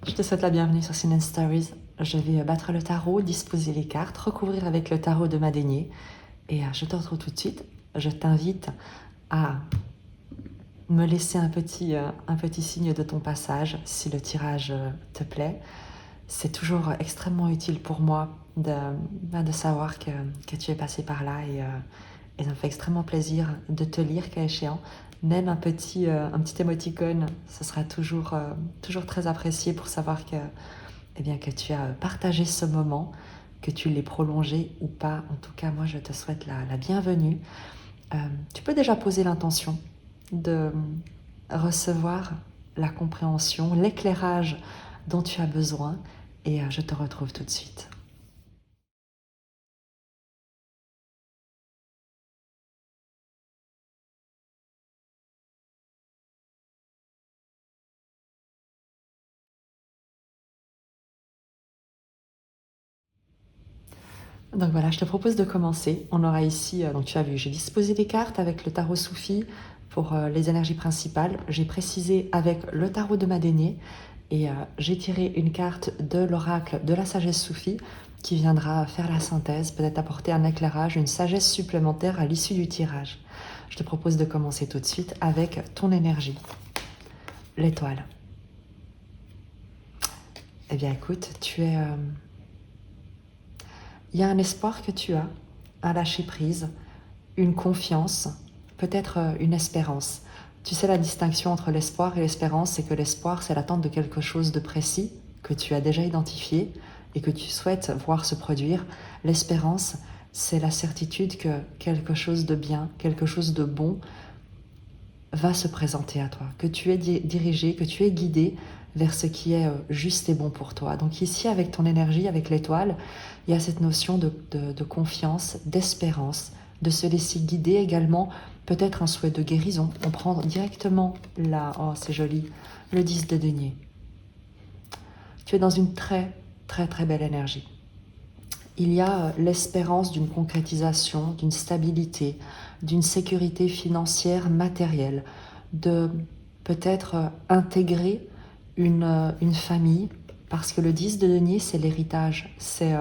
Je te souhaite la bienvenue sur CNN Stories. Je vais battre le tarot, disposer les cartes, recouvrir avec le tarot de Madénier. Et je te retrouve tout de suite. Je t'invite à me laisser un petit signe de ton passage si le tirage te plaît. C'est toujours extrêmement utile pour moi de savoir que tu es passé par là et ça me fait extrêmement plaisir de te lire cas échéant. Même un petit émoticône, ce sera toujours très apprécié pour savoir que tu as partagé ce moment, que tu l'aies prolongé ou pas. En tout cas, moi, je te souhaite la bienvenue. Tu peux déjà poser l'intention de recevoir la compréhension, l'éclairage dont tu as besoin et je te retrouve tout de suite. Donc voilà, je te propose de commencer. On aura ici, donc tu as vu, j'ai disposé des cartes avec le tarot Soufi pour les énergies principales. J'ai précisé avec le tarot de Madénier et j'ai tiré une carte de l'oracle de la sagesse Soufi qui viendra faire la synthèse, peut-être apporter un éclairage, une sagesse supplémentaire à l'issue du tirage. Je te propose de commencer tout de suite avec ton énergie, l'étoile. Eh bien écoute, il y a un espoir que tu as, un lâcher-prise, une confiance, peut-être une espérance. Tu sais la distinction entre l'espoir et l'espérance, c'est que l'espoir, c'est l'attente de quelque chose de précis que tu as déjà identifié et que tu souhaites voir se produire. L'espérance, c'est la certitude que quelque chose de bien, quelque chose de bon va se présenter à toi, que tu es dirigé, que tu es guidé vers ce qui est juste et bon pour toi. Donc ici, avec ton énergie, avec l'étoile, il y a cette notion de confiance, d'espérance, de se laisser guider également, peut-être un souhait de guérison. On prend directement là, oh c'est joli, le 10 de denier. Tu es dans une très belle énergie. Il y a l'espérance d'une concrétisation, d'une stabilité, d'une sécurité financière matérielle, de peut-être intégrer une famille, parce que le 10 de denier, c'est l'héritage. C'est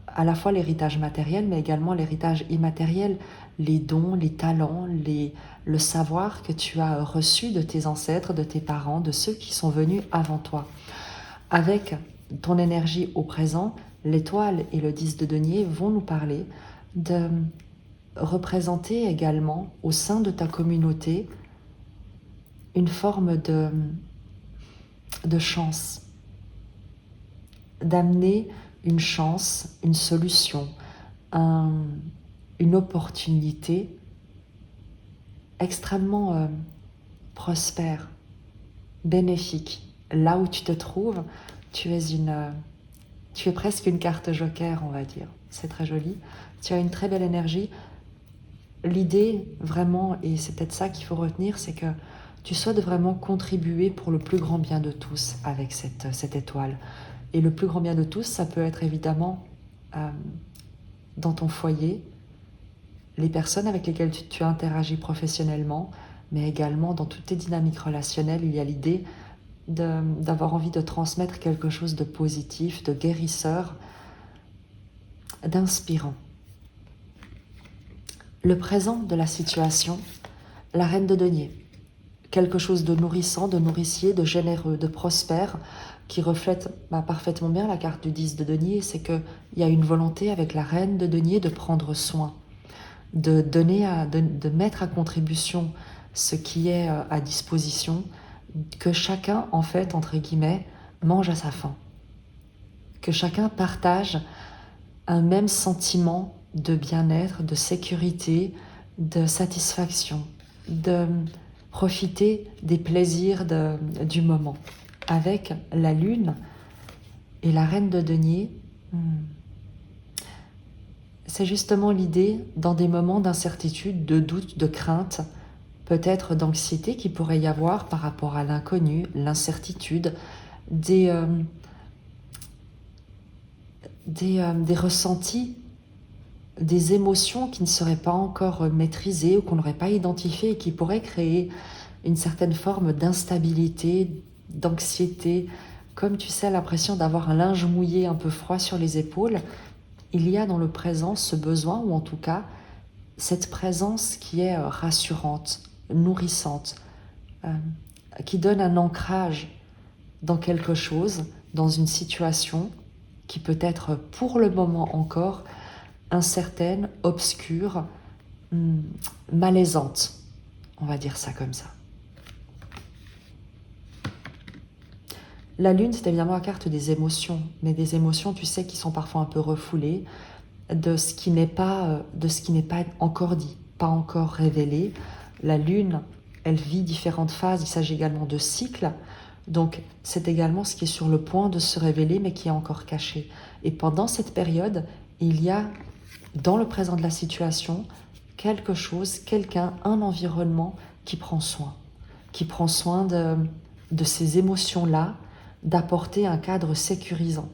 à la fois l'héritage matériel, mais également l'héritage immatériel, les dons, les talents, le savoir que tu as reçu de tes ancêtres, de tes parents, de ceux qui sont venus avant toi. Avec ton énergie au présent, l'étoile et le 10 de denier vont nous parler de représenter également au sein de ta communauté une forme de chance, d'amener une chance, une solution, une opportunité extrêmement prospère, bénéfique. Là où tu te trouves, tu es presque une carte joker, on va dire. C'est très joli. Tu as une très belle énergie. L'idée, vraiment, et c'est peut-être ça qu'il faut retenir, c'est que tu souhaites vraiment contribuer pour le plus grand bien de tous avec cette étoile. Et le plus grand bien de tous, ça peut être évidemment dans ton foyer, les personnes avec lesquelles tu interagis professionnellement, mais également dans toutes tes dynamiques relationnelles, il y a l'idée d'avoir envie de transmettre quelque chose de positif, de guérisseur, d'inspirant. Le présent de la situation, la reine de denier, quelque chose de nourrissant, de nourricier, de généreux, de prospère, qui reflète parfaitement bien la carte du 10 de denier, c'est qu'il y a une volonté avec la reine de denier de prendre soin, de mettre à contribution ce qui est à disposition, que chacun, en fait, entre guillemets, mange à sa faim. Que chacun partage un même sentiment de bien-être, de sécurité, de satisfaction, de profiter des plaisirs du moment. Avec la lune et la reine de denier, c'est justement l'idée, dans des moments d'incertitude, de doute, de crainte, peut-être d'anxiété qu'il pourrait y avoir par rapport à l'inconnu, l'incertitude, des ressentis, des émotions qui ne seraient pas encore maîtrisées ou qu'on n'aurait pas identifiées et qui pourraient créer une certaine forme d'instabilité, d'anxiété, comme tu sais, l'impression d'avoir un linge mouillé un peu froid sur les épaules, il y a dans le présent ce besoin, ou en tout cas cette présence qui est rassurante, nourrissante, qui donne un ancrage dans quelque chose, dans une situation qui peut être pour le moment encore incertaine, obscure, malaisante. On va dire ça comme ça. La lune, c'est évidemment la carte des émotions, mais des émotions, tu sais, qui sont parfois un peu refoulées, de ce qui n'est pas encore dit, pas encore révélé. La lune, elle vit différentes phases, il s'agit également de cycles, donc c'est également ce qui est sur le point de se révéler, mais qui est encore caché. Et pendant cette période, il y a, dans le présent de la situation, quelque chose, quelqu'un, un environnement qui prend soin de ces émotions-là, d'apporter un cadre sécurisant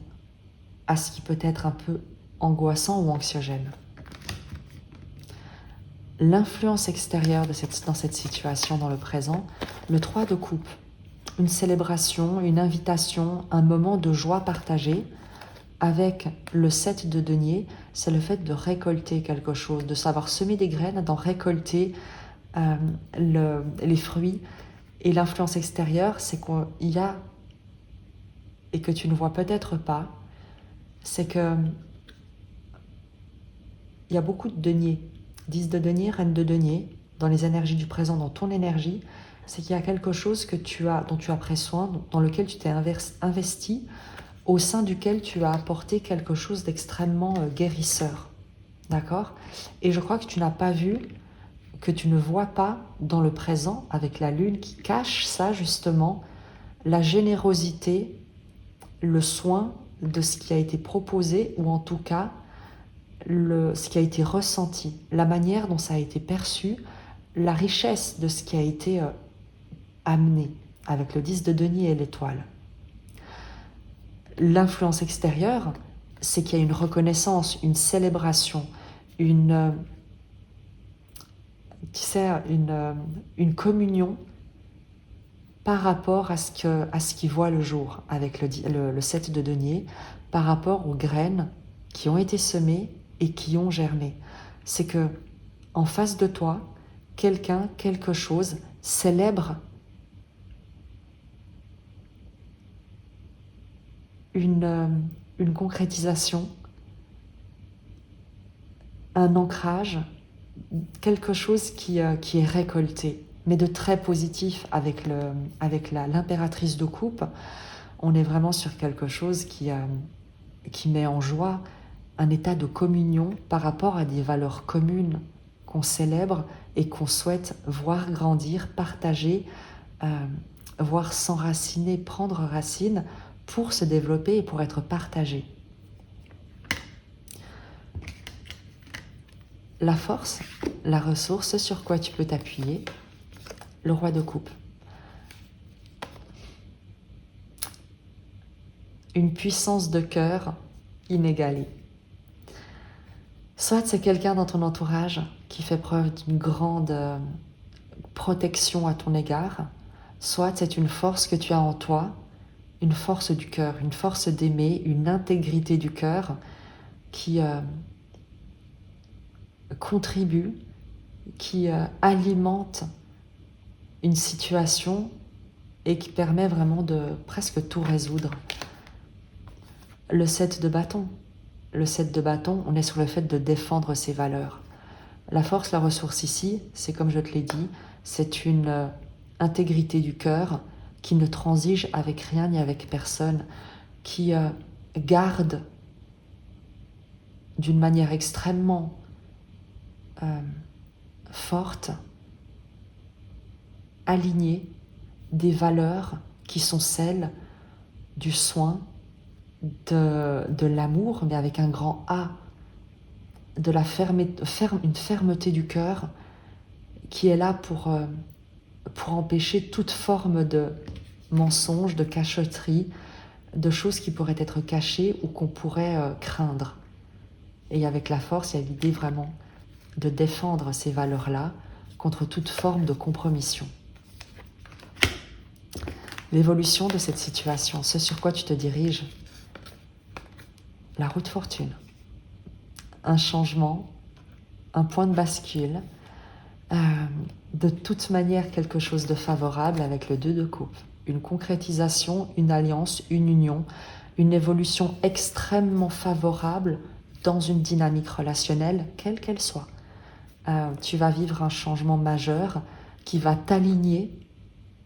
à ce qui peut être un peu angoissant ou anxiogène. L'influence extérieure dans cette situation, dans le présent, le 3 de coupe, une célébration, une invitation, un moment de joie partagée. Avec le 7 de denier, c'est le fait de récolter quelque chose, de savoir semer des graines, d'en récolter les fruits. Et l'influence extérieure, c'est qu'il y a, et que tu ne vois peut-être pas, c'est que il y a beaucoup de deniers. 10 de denier, reine de denier, dans les énergies du présent, dans ton énergie, c'est qu'il y a quelque chose que dont tu as pris soin, dans lequel tu t'es investi, au sein duquel tu as apporté quelque chose d'extrêmement guérisseur. D'accord? Et je crois que tu n'as pas vu, que tu ne vois pas dans le présent, avec la lune qui cache ça justement, la générosité, le soin de ce qui a été proposé, ou en tout cas ce qui a été ressenti, la manière dont ça a été perçu, la richesse de ce qui a été amené avec le 10 de denier et l'étoile. L'influence extérieure, c'est qu'il y a une reconnaissance, une célébration, une communion par rapport à ce qui voit le jour avec le 7 de denier, par rapport aux graines qui ont été semées et qui ont germé. C'est que en face de toi, quelqu'un, quelque chose célèbre une concrétisation, un ancrage, quelque chose qui est récolté, mais de très positif avec l'impératrice de coupe. On est vraiment sur quelque chose qui met en joie un état de communion par rapport à des valeurs communes qu'on célèbre et qu'on souhaite voir grandir, partager, voir s'enraciner, prendre racine pour se développer et pour être partagé. La force, la ressource, sur quoi tu peux t'appuyer, le roi de coupe. Une puissance de cœur inégalée. Soit c'est quelqu'un dans ton entourage qui fait preuve d'une grande protection à ton égard, soit c'est une force que tu as en toi, une force du cœur, une force d'aimer, une intégrité du cœur qui contribue, qui alimente une situation et qui permet vraiment de presque tout résoudre. Le 7 de bâton. Le 7 de bâton, on est sur le fait de défendre ses valeurs. La force, la ressource ici, c'est comme je te l'ai dit, c'est une intégrité du cœur qui ne transige avec rien ni avec personne, qui garde d'une manière extrêmement forte, alignée, des valeurs qui sont celles du soin, de l'amour, mais avec un grand A, de une fermeté du cœur qui est là pour empêcher toute forme de mensonge, de cachotterie, de choses qui pourraient être cachées ou qu'on pourrait craindre. Et avec la force, il y a l'idée vraiment de défendre ces valeurs-là contre toute forme de compromission. l'évolution de cette situation, ce sur quoi tu te diriges, la roue de fortune, un changement, un point de bascule, de toute manière quelque chose de favorable avec le 2 de coupe, une concrétisation, une alliance, une union, une évolution extrêmement favorable dans une dynamique relationnelle, quelle qu'elle soit. Tu vas vivre un changement majeur qui va t'aligner,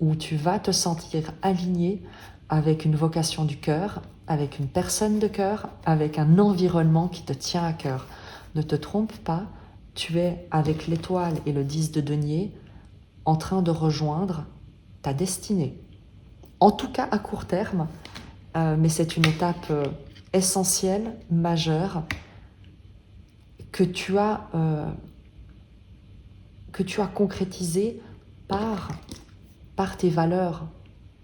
où tu vas te sentir aligné avec une vocation du cœur, avec une personne de cœur, avec un environnement qui te tient à cœur. Ne te trompe pas, tu es avec l'étoile et le 10 de denier en train de rejoindre ta destinée. En tout cas à court terme, mais c'est une étape essentielle, majeure, que tu as concrétisée par tes valeurs.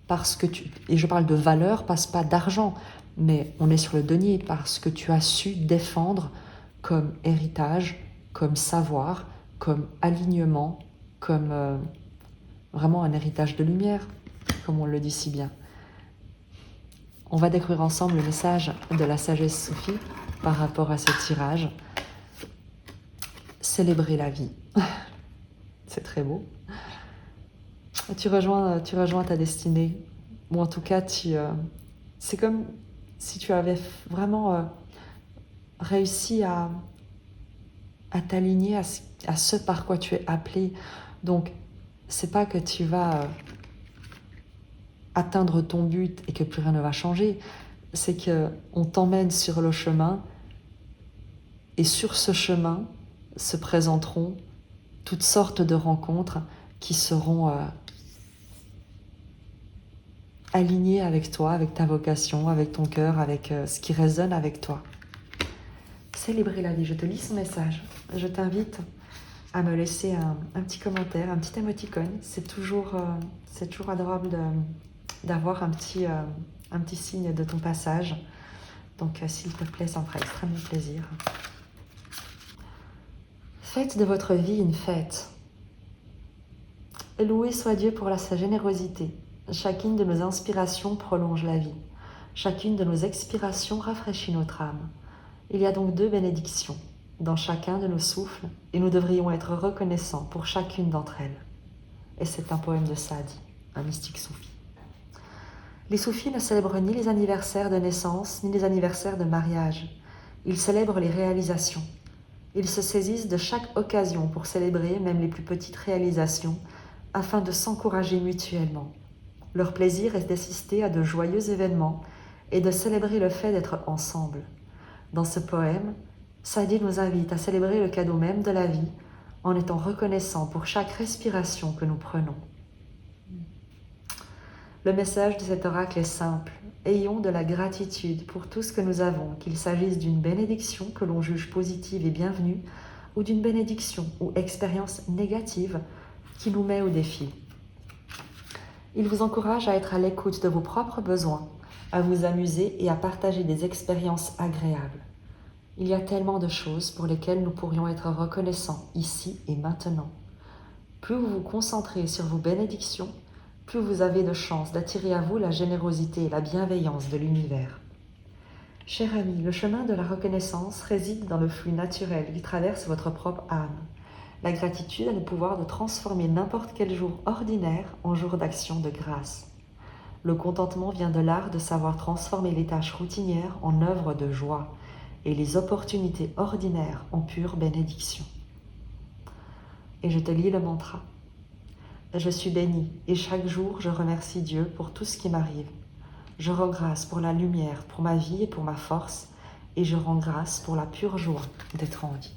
Parce que et je parle de valeurs, pas d'argent, mais on est sur le denier, parce que tu as su défendre comme héritage, comme savoir, comme alignement, comme vraiment un héritage de lumière, comme on le dit si bien. On va découvrir ensemble le message de la sagesse Sophie par rapport à ce tirage. Célébrer la vie. C'est très beau. Tu rejoins ta destinée. Ou en tout cas, c'est comme si tu avais vraiment réussi à t'aligner à ce par quoi tu es appelé. Donc, c'est pas que tu vas atteindre ton but et que plus rien ne va changer. C'est qu'on t'emmène sur le chemin et sur ce chemin se présenteront toutes sortes de rencontres qui seront alignées avec toi, avec ta vocation, avec ton cœur, avec ce qui résonne avec toi. Célébrer la vie, je te lis ce message. Je t'invite à me laisser un petit commentaire, un petit émoticône. C'est toujours adorable d'avoir un petit signe de ton passage. Donc s'il te plaît, ça me fera extrêmement plaisir. Faites de votre vie une fête. Loué soit Dieu pour sa générosité. Chacune de nos inspirations prolonge la vie. Chacune de nos expirations rafraîchit notre âme. Il y a donc 2 bénédictions dans chacun de nos souffles et nous devrions être reconnaissants pour chacune d'entre elles. Et c'est un poème de Saadi, un mystique soufi. Les soufis ne célèbrent ni les anniversaires de naissance ni les anniversaires de mariage. Ils célèbrent les réalisations. Ils se saisissent de chaque occasion pour célébrer même les plus petites réalisations afin de s'encourager mutuellement. Leur plaisir est d'assister à de joyeux événements et de célébrer le fait d'être ensemble. Dans ce poème, Saadi nous invite à célébrer le cadeau même de la vie en étant reconnaissant pour chaque respiration que nous prenons. Le message de cet oracle est simple. Ayons de la gratitude pour tout ce que nous avons, qu'il s'agisse d'une bénédiction que l'on juge positive et bienvenue, ou d'une bénédiction ou expérience négative qui nous met au défi. Il vous encourage à être à l'écoute de vos propres besoins, à vous amuser et à partager des expériences agréables. Il y a tellement de choses pour lesquelles nous pourrions être reconnaissants ici et maintenant. Plus vous vous concentrez sur vos bénédictions, plus vous avez de chances d'attirer à vous la générosité et la bienveillance de l'univers. Cher ami, le chemin de la reconnaissance réside dans le flux naturel qui traverse votre propre âme. La gratitude a le pouvoir de transformer n'importe quel jour ordinaire en jour d'action de grâce. Le contentement vient de l'art de savoir transformer les tâches routinières en œuvres de joie et les opportunités ordinaires en pure bénédiction. Et je te lis le mantra. Je suis bénie et chaque jour je remercie Dieu pour tout ce qui m'arrive. Je rends grâce pour la lumière, pour ma vie et pour ma force, et je rends grâce pour la pure joie d'être en vie.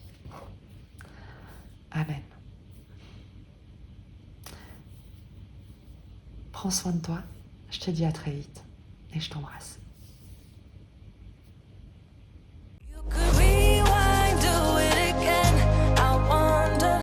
Amen. Prends soin de toi, je te dis à très vite et je t'embrasse.